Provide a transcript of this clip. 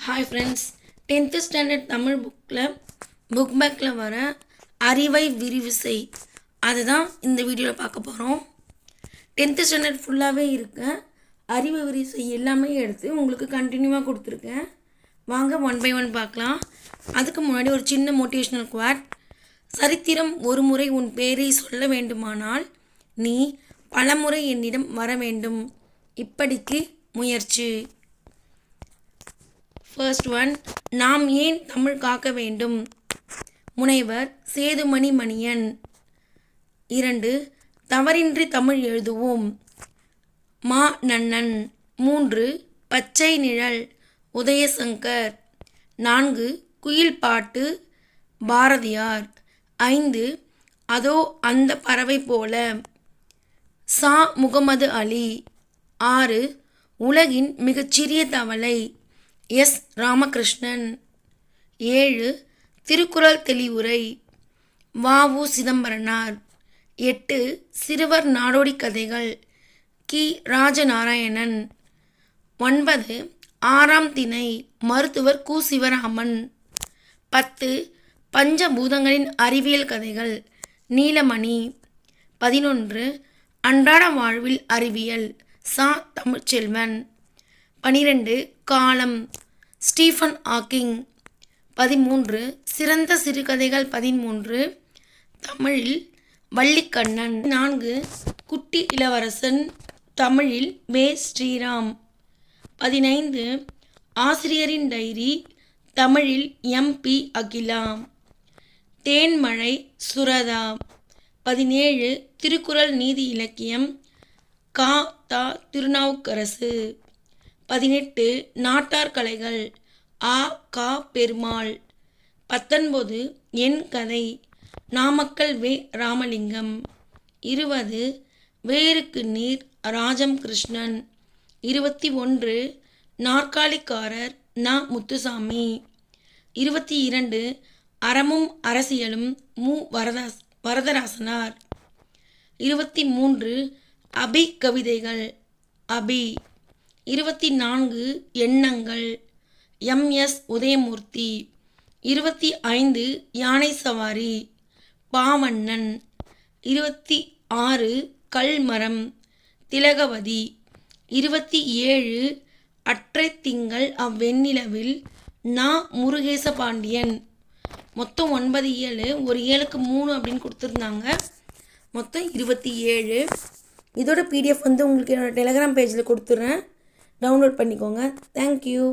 Hi friends, 10th standard Tamil book பேக்கில் வர அறிவை விரிவு செய் அதுதான் இந்த வீடியோவில் பார்க்க போகிறோம். 10th ஸ்டாண்டர்ட் ஃபுல்லாகவே இருக்க அறிவை விரிவு செய் எல்லாமே எடுத்து உங்களுக்கு கண்டினியூவாக கொடுத்துருக்கேன். வாங்க ஒன் பை ஒன் பார்க்கலாம். அதுக்கு முன்னாடி ஒரு சின்ன மோட்டிவேஷ்னல் குவாட். சரித்திரம் ஒரு முறை உன் பேரை சொல்ல வேண்டுமானால் நீ பலமுறை என்னிடம் வர வேண்டும். இப்படிக்கு முயற்சி. ஃபர்ஸ்ட் ஒன், நாம் ஏன் தமிழ் காக்க வேண்டும்? முனைவர் சேதுமணி மணியன். 2, தவறின்றி தமிழ் எழுதுவோம். மா நன்னன். 3, பச்சை நிழல் உதயசங்கர். 4, குயில் பாட்டு பாரதியார். 5, அதோ அந்த பறவை போல சா முகமது அலி. 6, உலகின் மிகச்சிறிய தவளை எஸ் ராமகிருஷ்ணன். 7, திருக்குறள் தெளிவுரை வ.உ. சிதம்பரனார். 8, சிறுவர் நாடோடி கதைகள் கி. ராஜநாராயணன். 9, 6ஆம் திணை மருத்துவர் கு. சிவராமன். 10, பஞ்சபூதங்களின் அறிவியல் கதைகள் நீலமணி. 11, அன்றாட வாழ்வில் அறிவியல் சா. தமிழ்ச்செல்வன். 12, காலம் ஸ்டீஃபன் ஹாக்கிங். 13, சிறந்த சிறுகதைகள் 13, தமிழில் வள்ளிக்கண்ணன். 14, குட்டி இளவரசன் தமிழில் வே. ஸ்ரீராம். 15, ஆசிரியரின் டைரி தமிழில் எம்.பி. அகிலா. தேன்மழை சுரதா. 17, திருக்குறள் நீதி இலக்கியம் கா. த. திருநாவுக்கரசு. 18, நாட்டார் கலைகள் ஆ. க. பெருமாள். 19, என் கதை நாமக்கல் வே. ராமலிங்கம். 20, வேருக்கு நீர் ராஜம் கிருஷ்ணன். 21, நாற்காலிக்காரர் ந. முத்துசாமி. 22, அறமும் அரசியலும் மு. வரதராசனார். 23, அபி கவிதைகள் அபி. 24, எண்ணங்கள் எம்.எஸ். உதயமூர்த்தி. 25, யானை சவாரி பாவண்ணன். 26, கல்மரம் திலகவதி. 27, அற்றை திங்கள் அவ்வெண்ணிலவில் நா. முருகேச பாண்டியன். மொத்தம் 9 இயல், ஒரு இயலுக்கு 3 அப்படின்னு கொடுத்துருந்தாங்க. மொத்தம் 27. இதோட PDF உங்களுக்கு என்னோடய டெலகிராம் பேஜில் கொடுத்துட்றேன். டவுன்லோட் பண்ணிக்கோங்க. தேங்க்யூ.